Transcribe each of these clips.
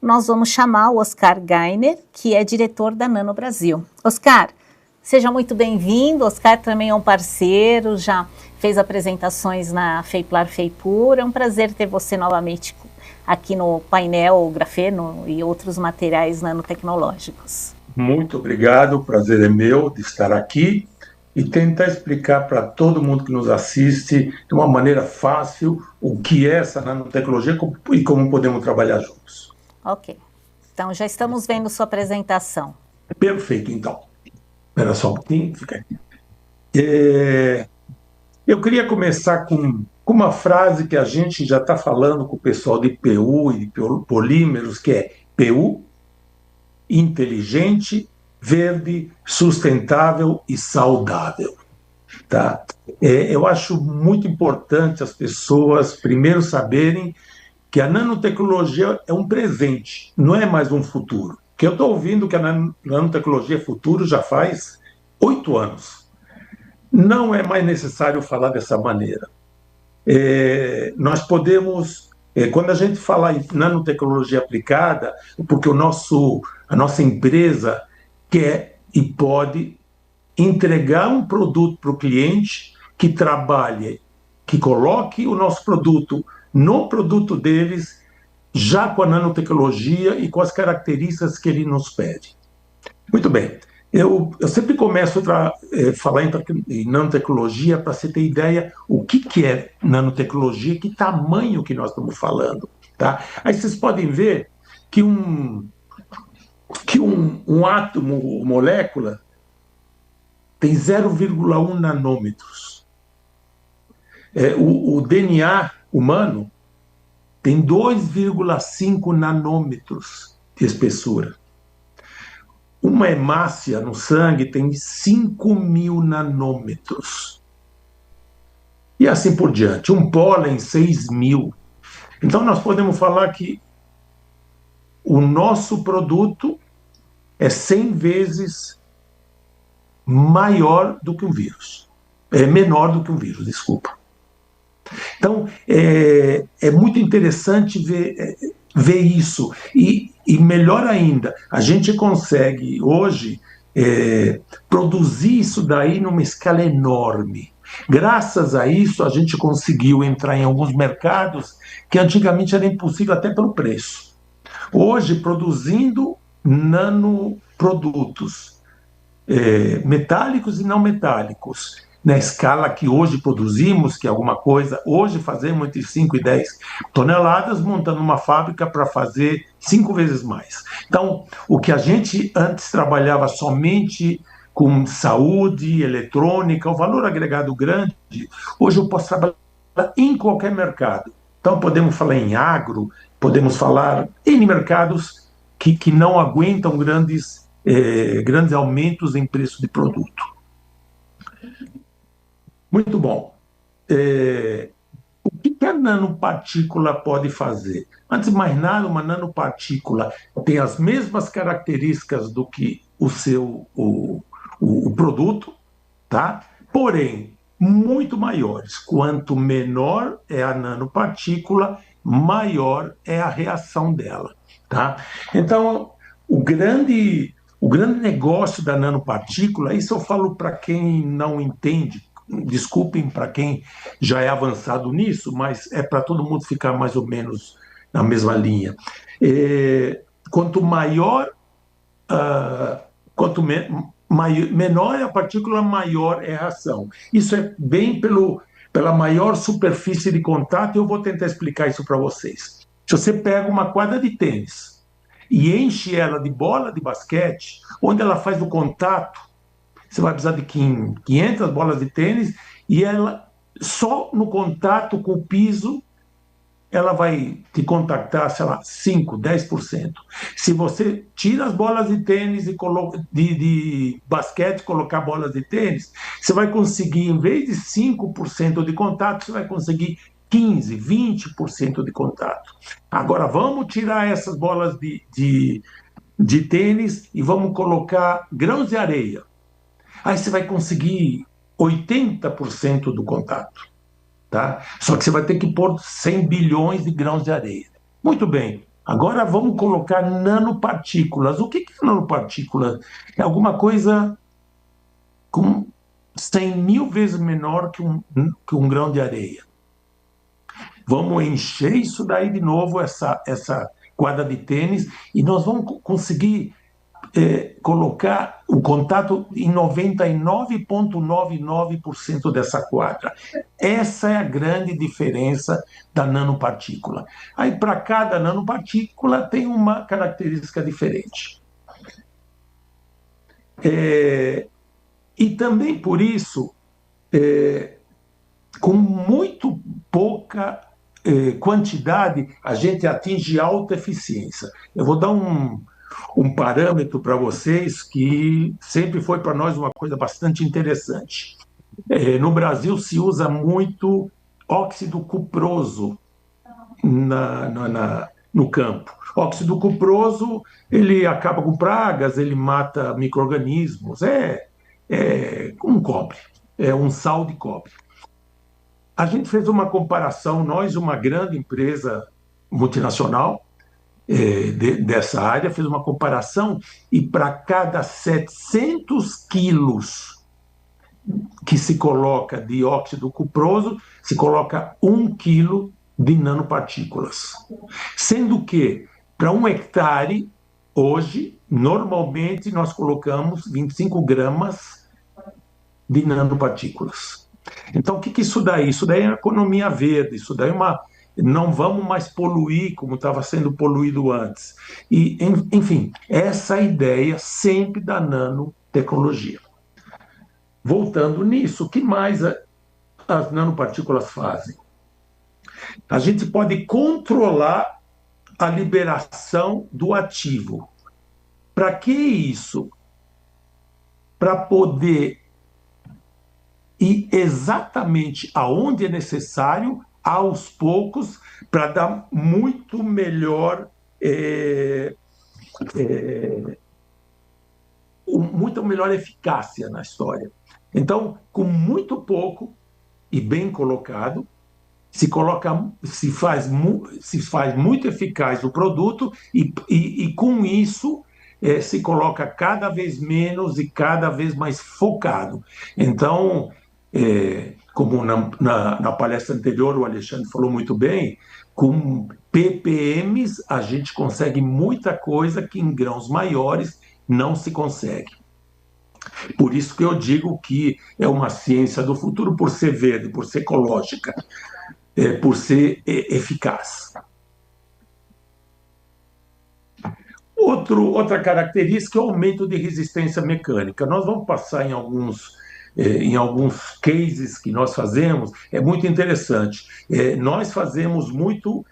nós vamos chamar o Oscar Gainer, que é diretor da Nano Brasil. Oscar, seja muito bem-vindo. Oscar também é um parceiro, já fez apresentações na Feiplar Feipur. É um prazer ter você novamente aqui no painel Grafeno e outros materiais nanotecnológicos. Muito obrigado, o prazer é meu de estar aqui e tentar explicar para todo mundo que nos assiste de uma maneira fácil o que é essa nanotecnologia e como podemos trabalhar juntos. Ok, então já estamos vendo sua apresentação. Perfeito, então. Espera só um pouquinho, fica aqui. Eu queria começar com uma frase que a gente já está falando com o pessoal de PU e de polímeros, que é PU, inteligente, verde, sustentável e saudável. Tá? Eu acho muito importante as pessoas primeiro saberem que a nanotecnologia é um presente, não é mais um futuro. Que eu estou ouvindo que a nanotecnologia é futuro já faz 8 anos. Não é mais necessário falar dessa maneira. Nós podemos, quando a gente fala em nanotecnologia aplicada, porque a nossa empresa quer e pode entregar um produto para o cliente que trabalhe, que coloque o nosso produto no produto deles, já com a nanotecnologia e com as características que ele nos pede. Muito bem. Eu sempre começo a falar em nanotecnologia para você ter ideia o que é nanotecnologia, que tamanho que nós estamos falando. Tá? Aí vocês podem ver que um átomo, molécula, tem 0,1 nanômetros. O DNA humano tem 2,5 nanômetros de espessura. Uma hemácia no sangue tem 5.000 nanômetros. E assim por diante. Um pólen, 6.000. Então, nós podemos falar que o nosso produto é 100 vezes maior do que um vírus. É menor do que um vírus, desculpa. Então, é muito interessante ver isso. E melhor ainda, a gente consegue hoje produzir isso daí numa escala enorme. Graças a isso, a gente conseguiu entrar em alguns mercados que antigamente era impossível até pelo preço. Hoje, produzindo nanoprodutos metálicos e não metálicos, na escala que hoje produzimos, que é alguma coisa, hoje fazemos entre 5 e 10 toneladas, montando uma fábrica para fazer 5 vezes mais. Então, o que a gente antes trabalhava somente com saúde, eletrônica, o valor agregado grande, hoje eu posso trabalhar em qualquer mercado. Então, podemos falar em agro, podemos falar em mercados que não aguentam grandes aumentos em preço de produto. Muito bom. O que a nanopartícula pode fazer? Antes de mais nada, uma nanopartícula tem as mesmas características do que o produto, tá? Porém, muito maiores. Quanto menor é a nanopartícula, maior é a reação dela. Tá? Então, o grande negócio da nanopartícula, isso eu falo para quem não entende, desculpem para quem já é avançado nisso, mas é para todo mundo ficar mais ou menos na mesma linha. Quanto maior, menor é a partícula, maior é a reação. Isso é bem pela maior superfície de contato, e eu vou tentar explicar isso para vocês. Se você pega uma quadra de tênis e enche ela de bola de basquete, onde ela faz o contato, você vai precisar de 500 bolas de tênis, e ela, só no contato com o piso, ela vai te contactar, sei lá, 5%, 10%. Se você tira as bolas de tênis e de basquete, colocar bolas de tênis, você vai conseguir, em vez de 5% de contato, você vai conseguir 15%, 20% de contato. Agora, vamos tirar essas bolas de tênis e vamos colocar grãos de areia. Aí você vai conseguir 80% do contato. Tá? Só que você vai ter que pôr 100 bilhões de grãos de areia. Muito bem, Agora vamos colocar nanopartículas. O que é nanopartícula? É alguma coisa com 100 mil vezes menor que um grão de areia. Vamos encher isso daí de novo, essa quadra de tênis, e nós vamos conseguir colocar o contato em 99,99% dessa quadra. Essa é a grande diferença da nanopartícula. Aí, para cada nanopartícula, tem uma característica diferente. E também por isso, com muito pouca quantidade, a gente atinge alta eficiência. Eu vou dar um parâmetro para vocês que sempre foi para nós uma coisa bastante interessante. No Brasil se usa muito óxido cuproso no campo. Óxido cuproso, ele acaba com pragas, ele mata micro-organismos, é um cobre, é um sal de cobre. A gente fez uma comparação, nós, uma grande empresa multinacional dessa área, fez uma comparação e para cada 700 quilos que se coloca de óxido cuproso, se coloca 1 quilo de nanopartículas. Sendo que, para 1 hectare, hoje, normalmente, nós colocamos 25 gramas de nanopartículas. Então, o que é isso daí? Isso daí é economia verde, isso daí é não vamos mais poluir como estava sendo poluído antes. E, enfim, essa é a ideia sempre da nanotecnologia. Voltando nisso, o que mais as nanopartículas fazem? A gente pode controlar a liberação do ativo. Para que isso? Para poder ir exatamente aonde é necessário, aos poucos, para dar muito melhor, muito melhor eficácia na história. Então, com muito pouco e bem colocado, se faz muito eficaz o produto e com isso se coloca cada vez menos e cada vez mais focado. Então, como na palestra anterior o Alexandre falou muito bem, com ppms a gente consegue muita coisa que em grãos maiores não se consegue. Por isso que eu digo que é uma ciência do futuro por ser verde, por ser ecológica, por ser eficaz. Outra característica é o aumento de resistência mecânica. Nós vamos passar em alguns cases que nós fazemos, é muito interessante. Nós fazemos muito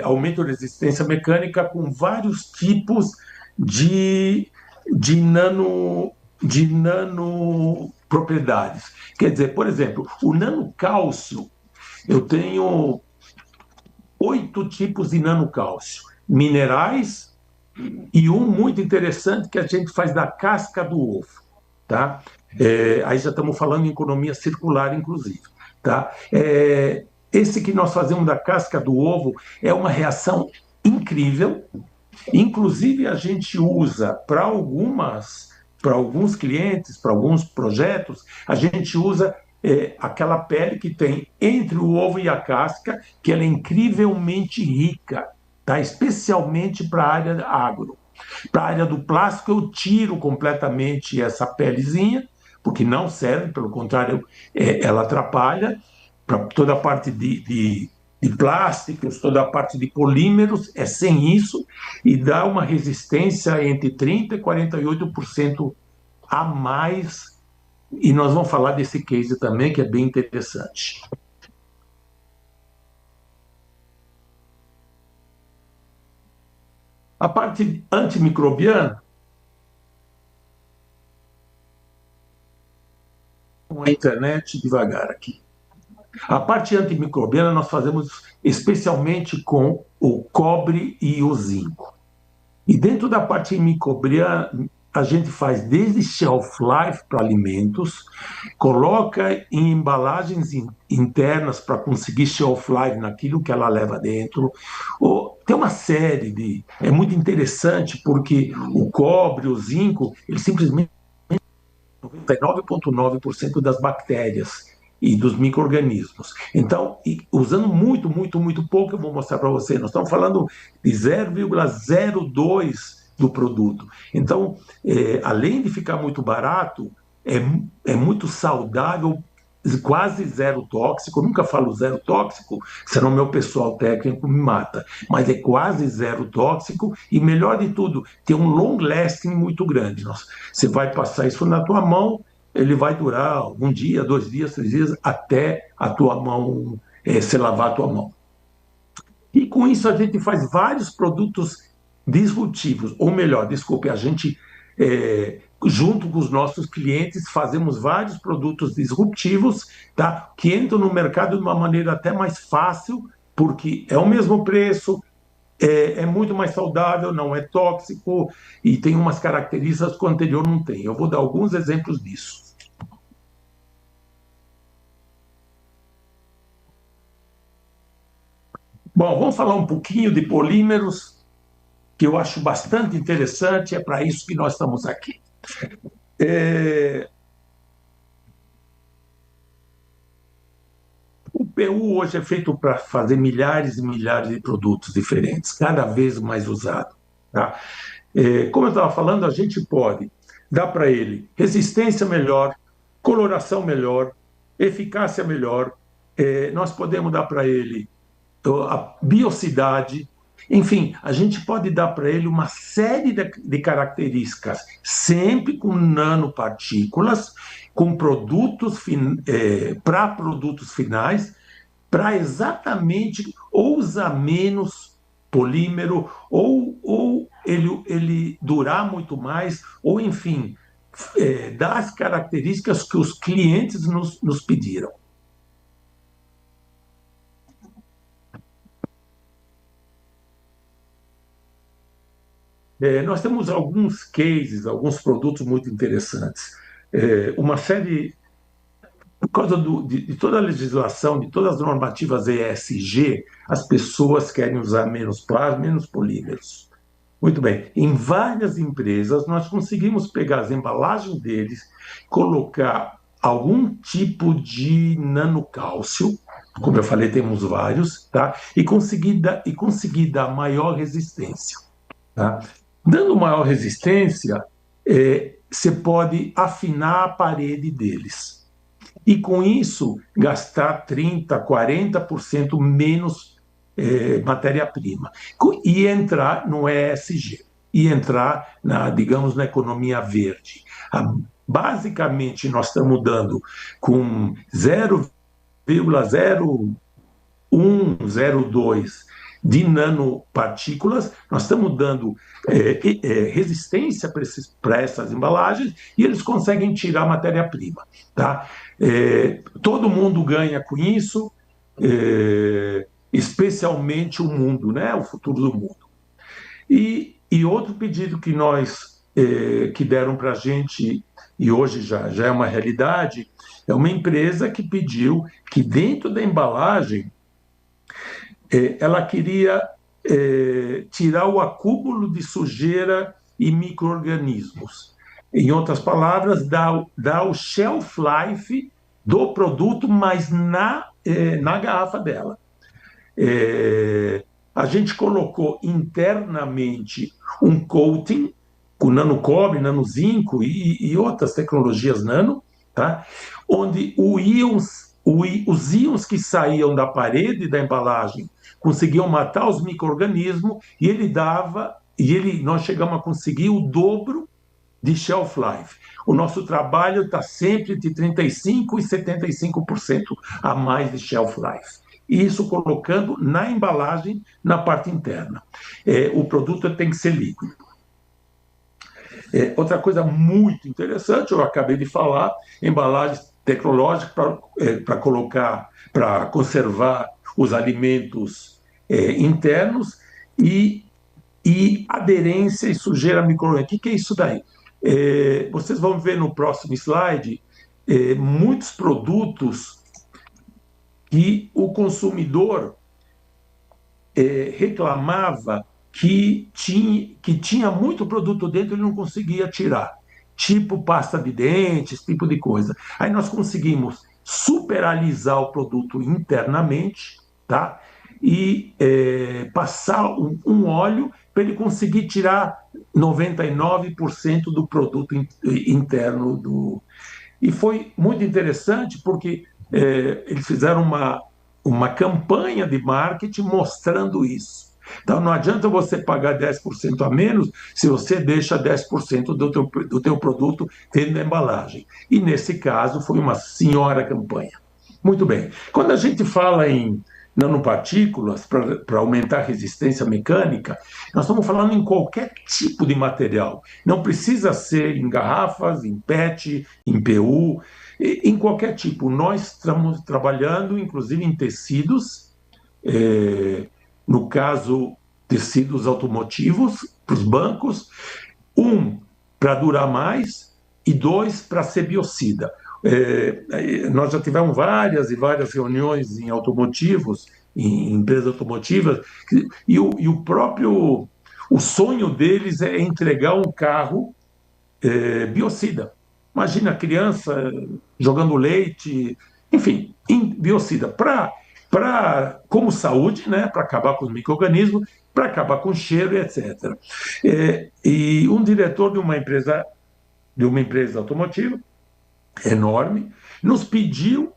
aumento de resistência mecânica com vários tipos de nanopropriedades. Quer dizer, por exemplo, o nanocálcio, eu tenho 8 tipos de nanocálcio, minerais e um muito interessante que a gente faz da casca do ovo, tá? Aí já estamos falando em economia circular, inclusive, tá? Esse que nós fazemos da casca do ovo é uma reação incrível. Inclusive, a gente usa para alguns clientes, para alguns projetos, a gente usa aquela pele que tem entre o ovo e a casca, que ela é incrivelmente rica, tá? Especialmente para a área agro. Para a área do plástico, eu tiro completamente essa pelezinha, porque não serve, pelo contrário, ela atrapalha. Para toda a parte de plásticos, toda a parte de polímeros, é sem isso, e dá uma resistência entre 30% e 48% a mais, e nós vamos falar desse case também, que é bem interessante. A parte antimicrobiana, com a internet devagar aqui. A parte antimicrobiana nós fazemos especialmente com o cobre e o zinco. E dentro da parte microbiana, a gente faz desde shelf life para alimentos, coloca em embalagens internas para conseguir shelf life naquilo que ela leva dentro, tem uma série de... É muito interessante porque o cobre, o zinco, eles simplesmente 99,9% das bactérias e dos micro-organismos. Então, usando muito, muito, muito pouco, eu vou mostrar para você, nós estamos falando de 0,02 do produto. Então, além de ficar muito barato, é muito saudável, quase zero tóxico. Eu nunca falo zero tóxico, senão meu pessoal técnico me mata, mas é quase zero tóxico e, melhor de tudo, tem um long lasting muito grande. Você vai passar isso na tua mão, ele vai durar um dia, 2 dias, 3 dias, até a tua mão, se lavar a tua mão. E com isso a gente faz vários produtos disruptivos, ou melhor, desculpe, a gente, junto com os nossos clientes, fazemos vários produtos disruptivos, tá? Que entram no mercado de uma maneira até mais fácil, porque é o mesmo preço, é muito mais saudável, não é tóxico e tem umas características que o anterior não tem. Eu vou dar alguns exemplos disso. Bom, vamos falar um pouquinho de polímeros, que eu acho bastante interessante, é para isso que nós estamos aqui. O PU hoje é feito para fazer milhares e milhares de produtos diferentes, cada vez mais usado. Tá? Como eu estava falando, a gente pode dar para ele resistência melhor, coloração melhor, eficácia melhor, nós podemos dar para ele a biocidade, enfim, a gente pode dar para ele uma série de características, sempre com nanopartículas, com produtos para produtos finais, para exatamente ou usar menos polímero, ou ele durar muito mais, ou enfim, dar as características que os clientes nos pediram. Nós temos alguns cases, alguns produtos muito interessantes. Uma série, por causa de toda a legislação, de todas as normativas ESG, as pessoas querem usar menos plástico, menos polímeros. Muito bem, em várias empresas nós conseguimos pegar as embalagens deles, colocar algum tipo de nanocálcio, como eu falei, temos vários, tá? E conseguir dar maior resistência. Tá? Dando maior resistência, você pode afinar a parede deles. E com isso, gastar 30%, 40% menos matéria-prima. E entrar no ESG. E entrar, digamos, na economia verde. Basicamente, nós estamos dando com 0,0102 de nanopartículas, nós estamos dando resistência para essas embalagens e eles conseguem tirar a matéria-prima. Tá? Todo mundo ganha com isso, especialmente o mundo, né? O futuro do mundo. E outro pedido que que deram para a gente, e hoje já é uma realidade, é uma empresa que pediu que dentro da embalagem ela queria tirar o acúmulo de sujeira e micro-organismos. Em outras palavras, dar o shelf life do produto, mas na garrafa dela. A gente colocou internamente um coating com nanocobre, nanozinco e outras tecnologias nano, tá? Onde os íons que saíam da parede da embalagem conseguiam matar os micro-organismos e nós chegamos a conseguir o dobro de shelf life. O nosso trabalho está sempre de 35% e 75% a mais de shelf life. Isso colocando na embalagem, na parte interna. O produto tem que ser líquido. Outra coisa muito interessante, eu acabei de falar, embalagens tecnológicas para conservar os alimentos internos e aderência e sujeira micro-organismo. O que é isso daí? Vocês vão ver no próximo slide muitos produtos que o consumidor reclamava que tinha muito produto dentro e não conseguia tirar, tipo pasta de dentes, esse tipo de coisa. Aí nós conseguimos superalizar o produto internamente, tá? E passar um óleo para ele conseguir tirar 99% do produto interno do. E foi muito interessante porque eles fizeram uma campanha de marketing mostrando isso. Então, não adianta você pagar 10% a menos se você deixa 10% do teu produto dentro da embalagem. E, nesse caso, foi uma senhora campanha. Muito bem. Quando a gente fala em nanopartículas para aumentar a resistência mecânica, nós estamos falando em qualquer tipo de material. Não precisa ser em garrafas, em PET, em PU, em qualquer tipo. Nós estamos trabalhando, inclusive, em tecidos, no caso, tecidos automotivos para os bancos, para durar mais e dois, para ser biocida. Nós já tivemos várias e várias reuniões em automotivos, em empresas automotivas, e o próprio o sonho deles é entregar um carro biocida. Imagina a criança jogando leite, enfim, biocida, como saúde, né, para acabar com os micro-organismos, para acabar com o cheiro, etc. E um diretor de uma empresa automotiva enorme nos pediu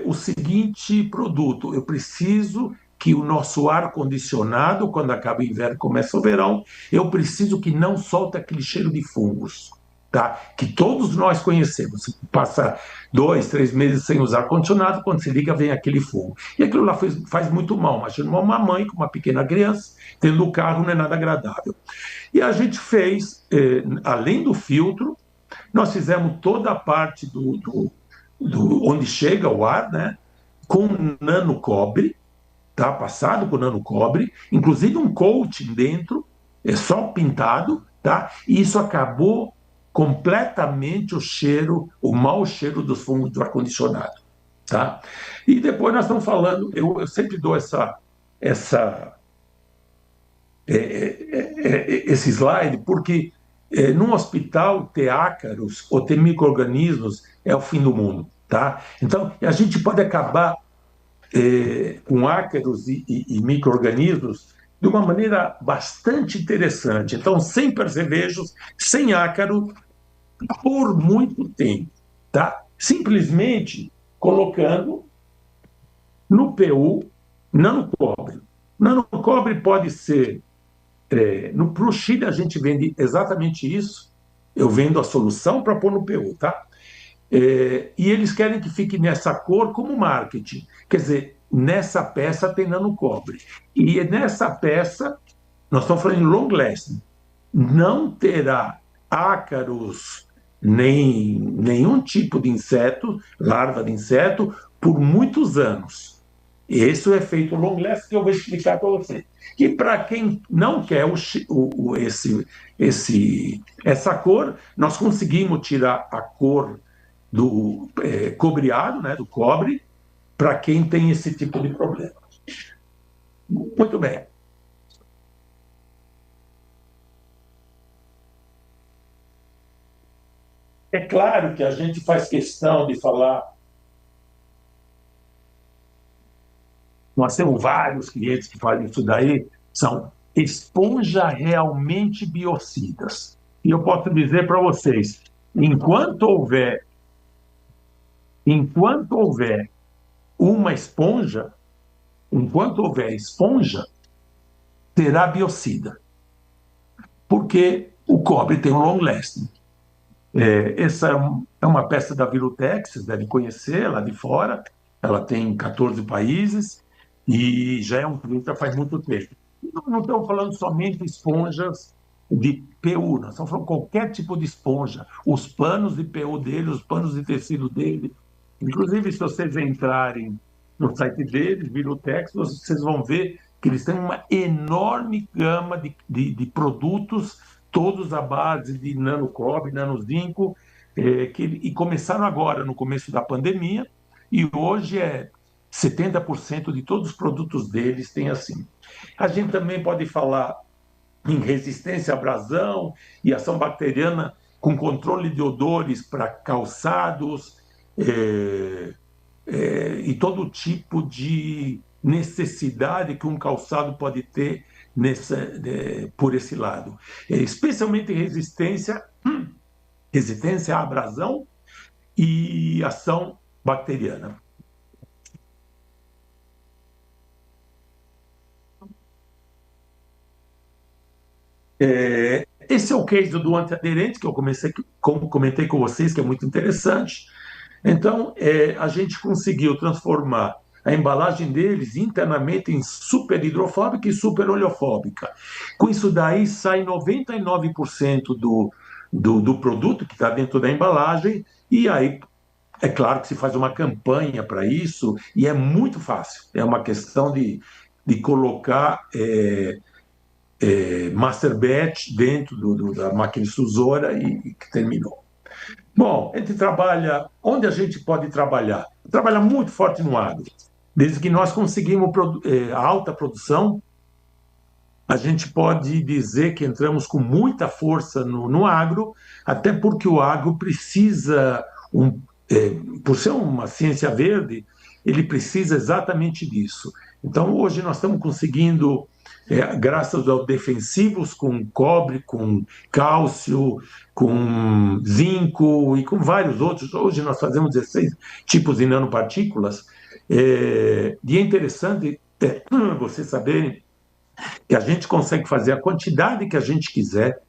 o seguinte produto: eu preciso que o nosso ar-condicionado, quando acaba o inverno e começa o verão, eu preciso que não solte aquele cheiro de fungos, tá? Que todos nós conhecemos. Você passa 2, 3 meses sem usar ar-condicionado, quando se liga vem aquele fungo. E aquilo lá faz muito mal. Imagina uma mãe com uma pequena criança, tendo o carro não é nada agradável. E a gente fez, além do filtro, nós fizemos toda a parte onde chega o ar, né, com nanocobre, tá? Passado com nanocobre, inclusive um coating dentro, só pintado, tá? E isso acabou completamente o mau cheiro dos fungos do ar-condicionado, tá? E depois nós estamos falando, eu sempre dou esse slide, porque num hospital ter ácaros ou ter micro-organismos é o fim do mundo, tá? Então, a gente pode acabar com ácaros e micro-organismos de uma maneira bastante interessante. Então, sem percevejos, sem ácaro, por muito tempo, tá? Simplesmente colocando no PU nanocobre. Nanocobre pode ser para o Chile a gente vende exatamente isso. Eu vendo a solução para pôr no PU, tá? E eles querem que fique nessa cor como marketing. Quer dizer, nessa peça tem nanocobre. E nessa peça, nós estamos falando em long lasting. Não terá ácaros, nem nenhum tipo de inseto, larva de inseto, por muitos anos. Esse é o efeito long lasting que eu vou explicar para você. E para quem não quer essa cor, nós conseguimos tirar a cor do cobreado, né, do cobre, para quem tem esse tipo de problema. Muito bem. É claro que a gente faz questão de falar. Nós temos vários clientes que fazem isso daí, são esponja realmente biocidas. E eu posso dizer para vocês, enquanto houver uma esponja, enquanto houver esponja, terá biocida, porque o cobre tem um long lasting. Essa é uma peça da Virutech, vocês devem conhecer, lá de fora. Ela tem 14 países e já é um cliente já faz muito tempo. Não estamos falando somente de esponjas de PU, nós estamos falando de qualquer tipo de esponja. Os panos de PU dele, os panos de tecido dele. Inclusive, se vocês entrarem no site deles, Virutech, vocês vão ver que eles têm uma enorme gama de produtos, todos à base de nanocobre, nanozinco, e começaram agora, no começo da pandemia, e hoje 70% de todos os produtos deles têm assim. A gente também pode falar em resistência à abrasão e ação bacteriana com controle de odores para calçados, e todo tipo de necessidade que um calçado pode ter por esse lado. Especialmente resistência à abrasão e ação bacteriana. Esse é o case do antiaderente que eu comentei com vocês, que é muito interessante. Então, a gente conseguiu transformar a embalagem deles internamente em super hidrofóbica e super oleofóbica. Com isso daí, sai 99% do produto que está dentro da embalagem, e aí, é claro que se faz uma campanha para isso, e é muito fácil. É uma questão de colocar master batch dentro da máquina extrusora e que terminou. Bom, a gente trabalha onde a gente pode trabalhar. Trabalha muito forte no agro. Desde que nós conseguimos a alta produção, a gente pode dizer que entramos com muita força no agro, até porque o agro precisa, por ser uma ciência verde, ele precisa exatamente disso. Então, hoje nós estamos conseguindo, graças aos defensivos com cobre, com cálcio, com zinco e com vários outros. Hoje nós fazemos 16 tipos de nanopartículas. E é interessante vocês saberem que a gente consegue fazer a quantidade que a gente quiser,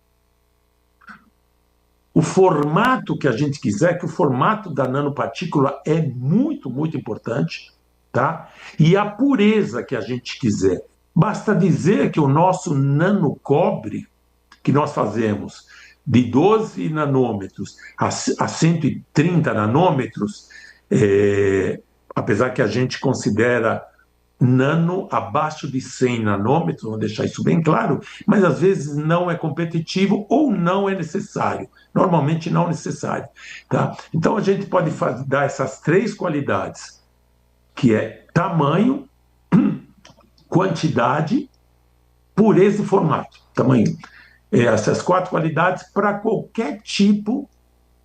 o formato que a gente quiser, que o formato da nanopartícula é muito, muito importante, tá? E a pureza que a gente quiser. Basta dizer que o nosso nanocobre, que nós fazemos de 12 nanômetros a 130 nanômetros, apesar que a gente considera nano abaixo de 100 nanômetros, vou deixar isso bem claro, mas às vezes não é competitivo ou não é necessário, normalmente não é necessário. Tá? Então a gente pode dar essas três qualidades, que é tamanho, quantidade, pureza e formato. Tamanho. Essas quatro qualidades para qualquer tipo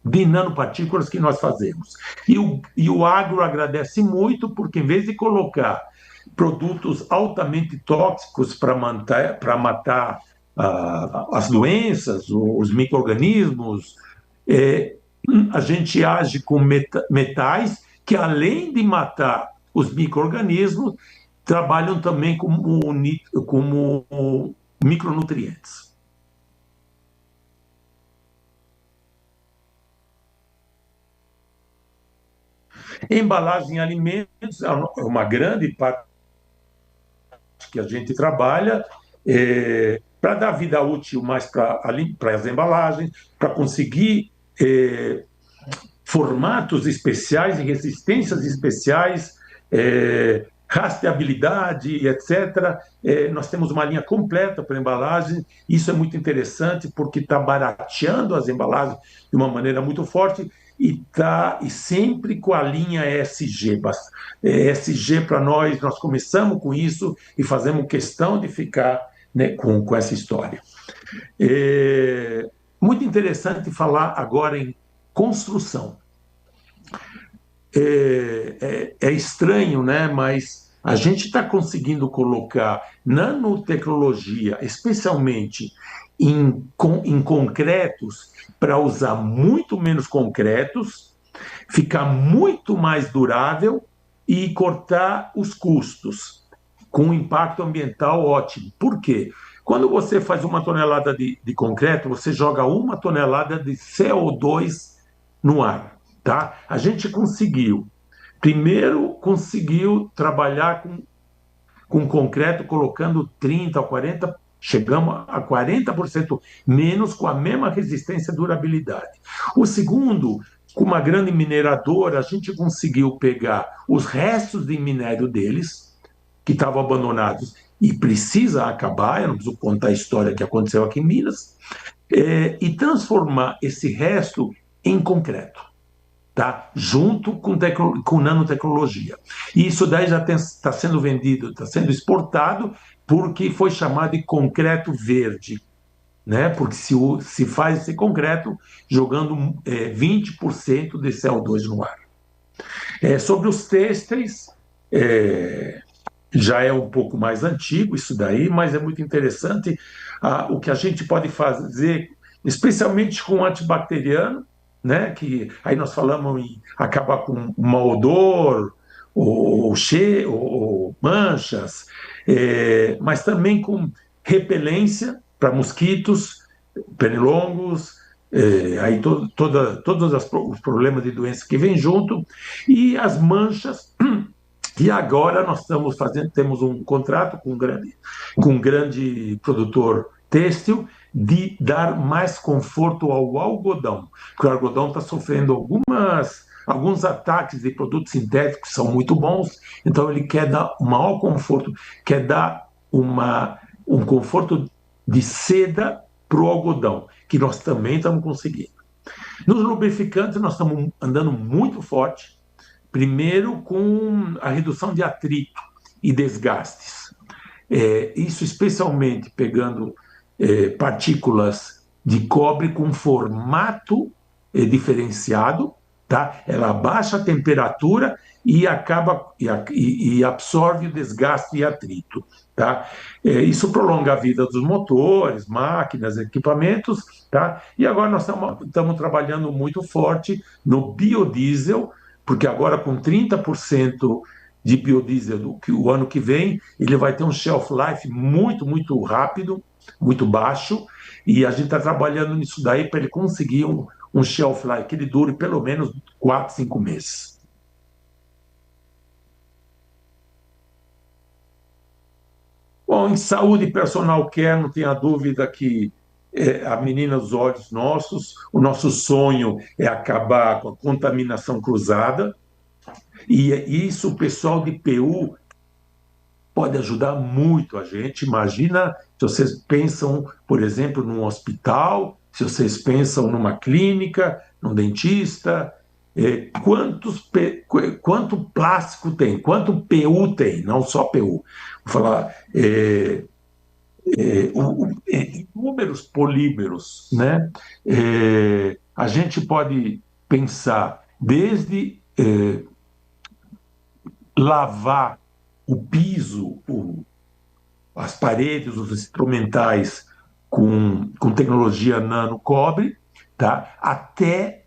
de nanopartículas que nós fazemos. E o agro agradece muito, porque em vez de colocar produtos altamente tóxicos para matar as doenças, os micro-organismos, a gente age com metais que, além de matar os micro-organismos, trabalham também como micronutrientes. Embalagem em alimentos é uma grande parte que a gente trabalha para dar vida útil mais para as embalagens, para conseguir formatos especiais e resistências especiais, rastreabilidade, etc. Nós temos uma linha completa para embalagem. Isso é muito interessante porque está barateando as embalagens de uma maneira muito forte e sempre com a linha ESG. ESG para nós começamos com isso e fazemos questão de ficar, né, com essa história. Muito interessante falar agora em construção. É estranho, né? Mas a gente está conseguindo colocar nanotecnologia, especialmente em concretos, para usar muito menos concretos, ficar muito mais durável e cortar os custos, com um impacto ambiental ótimo. Por quê? Quando você faz 1 tonelada de concreto, você joga 1 tonelada de CO2 no ar. Tá? A gente primeiro conseguiu trabalhar com concreto, colocando 30% a 40%, chegamos a 40% menos, com a mesma resistência e durabilidade. O segundo, com uma grande mineradora, a gente conseguiu pegar os restos de minério deles, que estavam abandonados, e precisa acabar, eu não preciso contar a história que aconteceu aqui em Minas, e transformar esse resto em concreto. tá? Junto com nanotecnologia. E isso daí já está sendo vendido, está sendo exportado, porque foi chamado de concreto verde, né? Porque se faz esse concreto jogando 20% de CO2 no ar. Sobre os têxteis, já é um pouco mais antigo isso daí, mas é muito interessante o que a gente pode fazer, especialmente com o antibacteriano, né? Que aí nós falamos em acabar com o mau odor, ou manchas, mas também com repelência para mosquitos, pernilongos, aí todos os problemas de doença que vem junto, e as manchas. E agora nós temos um contrato com um grande produtor têxtil de dar mais conforto ao algodão, porque o algodão está sofrendo alguns ataques de produtos sintéticos que são muito bons, então ele quer dar um maior conforto, quer dar um conforto de seda para o algodão, que nós também estamos conseguindo. Nos lubrificantes nós estamos andando muito forte, primeiro com a redução de atrito e desgastes. Isso especialmente pegando partículas de cobre com formato diferenciado, tá? Ela abaixa a temperatura e absorve o desgaste e atrito. Tá? Isso prolonga a vida dos motores, máquinas, equipamentos. Tá? E agora nós estamos trabalhando muito forte no biodiesel, porque agora com 30% de biodiesel o ano que vem, ele vai ter um shelf life muito, muito rápido, muito baixo, e a gente está trabalhando nisso daí para ele conseguir um shelf life que ele dure pelo menos 4, 5 meses. Bom, em saúde e personal care, não tenha dúvida que a menina dos olhos nossos, o nosso sonho é acabar com a contaminação cruzada, e isso o pessoal de PU pode ajudar muito a gente. Imagina se vocês pensam, por exemplo, num hospital, se vocês pensam numa clínica, num dentista, quanto plástico tem, quanto PU tem, não só PU. Vou falar inúmeros polímeros, né? A gente pode pensar desde lavar o piso, as paredes, os instrumentais com tecnologia nano cobre, tá? Até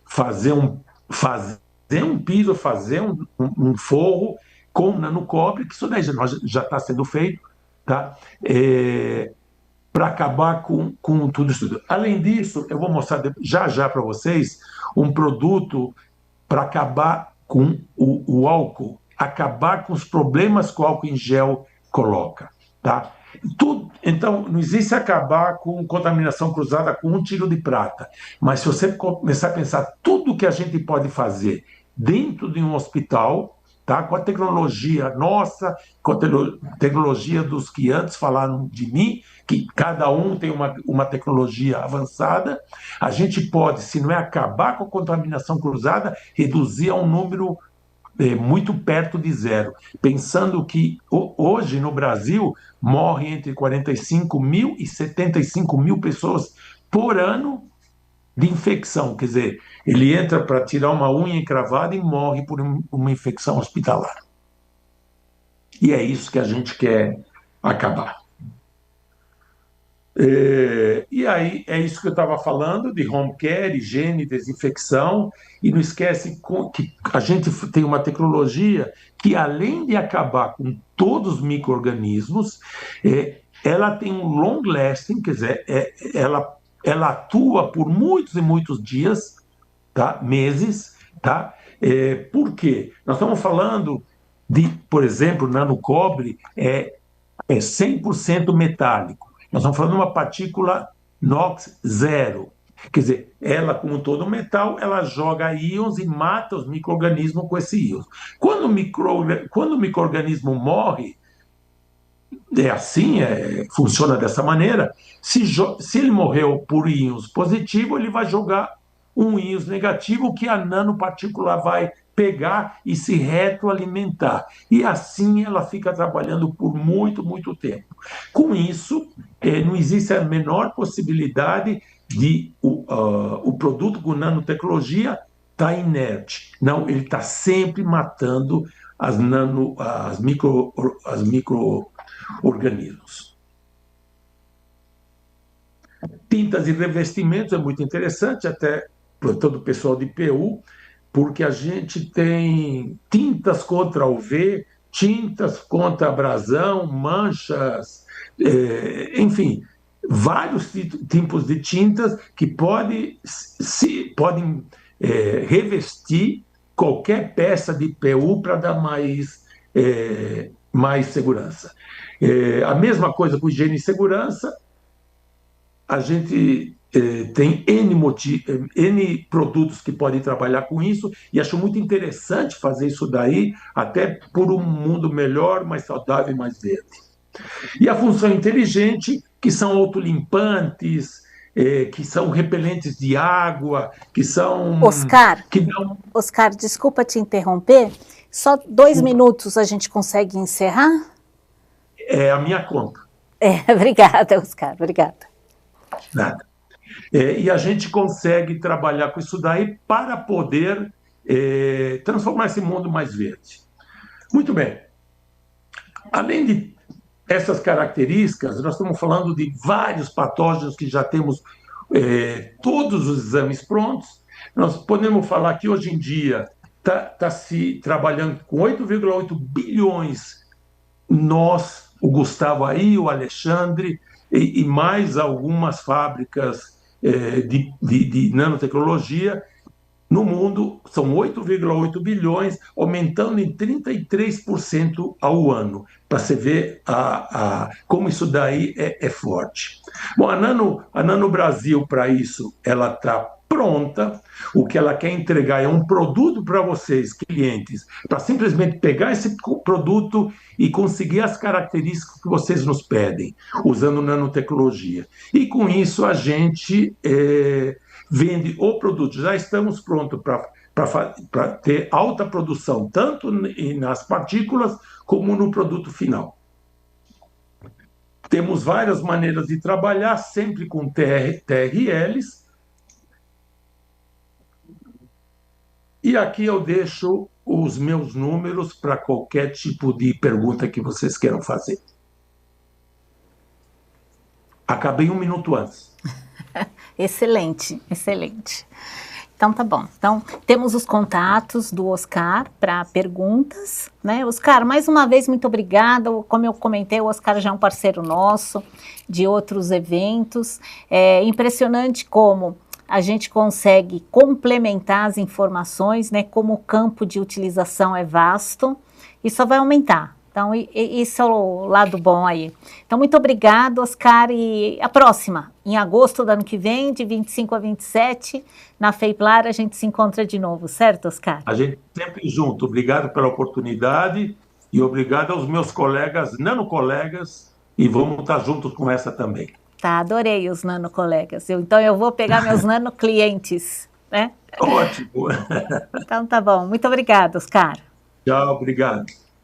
fazer um piso, fazer um forro com nano cobre, que isso daí já está sendo feito, tá? Para acabar com tudo isso. Além disso, eu vou mostrar já para vocês um produto para acabar com o álcool, acabar com os problemas que o álcool em gel coloca. Tá? Então, não existe acabar com contaminação cruzada com um tiro de prata, mas se você começar a pensar tudo que a gente pode fazer dentro de um hospital, tá? Com a tecnologia nossa, com a tecnologia dos que antes falaram de mim, que cada um tem uma tecnologia avançada, a gente pode, se não é acabar com a contaminação cruzada, reduzir a um número muito perto de zero. Pensando que hoje no Brasil morrem entre 45 mil e 75 mil pessoas por ano de infecção, quer dizer, ele entra para tirar uma unha encravada e morre por uma infecção hospitalar. E é isso que a gente quer acabar. E aí é isso que eu estava falando de home care, higiene, desinfecção, e não esquece que a gente tem uma tecnologia que, além de acabar com todos os micro-organismos, ela tem um long lasting, quer dizer, ela atua por muitos e muitos dias, tá? Meses, tá? Por quê? Nós estamos falando de, por exemplo, nanocobre é 100% metálico. Nós estamos falando de uma partícula NOx zero. Quer dizer, ela, como todo metal, ela joga íons e mata os micro-organismos com esse íons. Quando o micro-organismo morre, funciona dessa maneira. Se ele morreu por íons positivos, ele vai jogar um íon negativo que a nanopartícula vai pegar e se retroalimentar. E assim ela fica trabalhando por muito, muito tempo. Com isso, não existe a menor possibilidade de o produto com nanotecnologia estar inerte. Não, ele está sempre matando as micro-organismos. Tintas e revestimentos é muito interessante, até para todo o pessoal de PU, porque a gente tem tintas contra UV, tintas contra abrasão, manchas, enfim, vários tipos de tintas que podem revestir qualquer peça de PU para dar mais segurança. A mesma coisa com higiene e segurança, a gente tem N produtos que podem trabalhar com isso, e acho muito interessante fazer isso daí, até por um mundo melhor, mais saudável e mais verde. E a função inteligente, que são autolimpantes, que são repelentes de água, que são... Oscar, Oscar, desculpa te interromper, só 2 minutos a gente consegue encerrar? É a minha conta. Obrigada, Oscar, obrigada. Nada. E a gente consegue trabalhar com isso daí para poder transformar esse mundo mais verde. Muito bem. Além de essas características, nós estamos falando de vários patógenos que já temos todos os exames prontos. Nós podemos falar que hoje em dia está se trabalhando com 8,8 bilhões, nós, o Gustavo aí, o Alexandre, e mais algumas fábricas de nanotecnologia. No mundo, são 8,8 bilhões, aumentando em 33% ao ano, para você ver como isso daí é forte. Bom, a Nano Brasil, para isso, ela está pronta. O que ela quer entregar é um produto para vocês, clientes, para simplesmente pegar esse produto e conseguir as características que vocês nos pedem, usando nanotecnologia. E com isso a gente vende o produto. Já estamos prontos para ter alta produção, tanto nas partículas como no produto final. Temos várias maneiras de trabalhar, sempre com TRLs. E aqui eu deixo os meus números para qualquer tipo de pergunta que vocês queiram fazer. Acabei 1 minuto antes. Excelente, excelente. Então tá bom. Então temos os contatos do Oscar para perguntas, né? Oscar, mais uma vez muito obrigada. Como eu comentei, o Oscar já é um parceiro nosso de outros eventos. É impressionante como a gente consegue complementar as informações, né? Como o campo de utilização é vasto e só vai aumentar. Então, isso é o lado bom aí. Então, muito obrigado, Oscar, e a próxima, em agosto do ano que vem, de 25 a 27, na FEIPLAR, a gente se encontra de novo, certo, Oscar? A gente sempre junto. Obrigado pela oportunidade e obrigado aos meus colegas, nanocolegas, e vamos estar juntos com essa também. Tá, adorei os nanocolegas. Então, eu vou pegar meus nanoclientes, né? Ótimo. Então, tá bom. Muito obrigado, Oscar. Tchau, obrigado.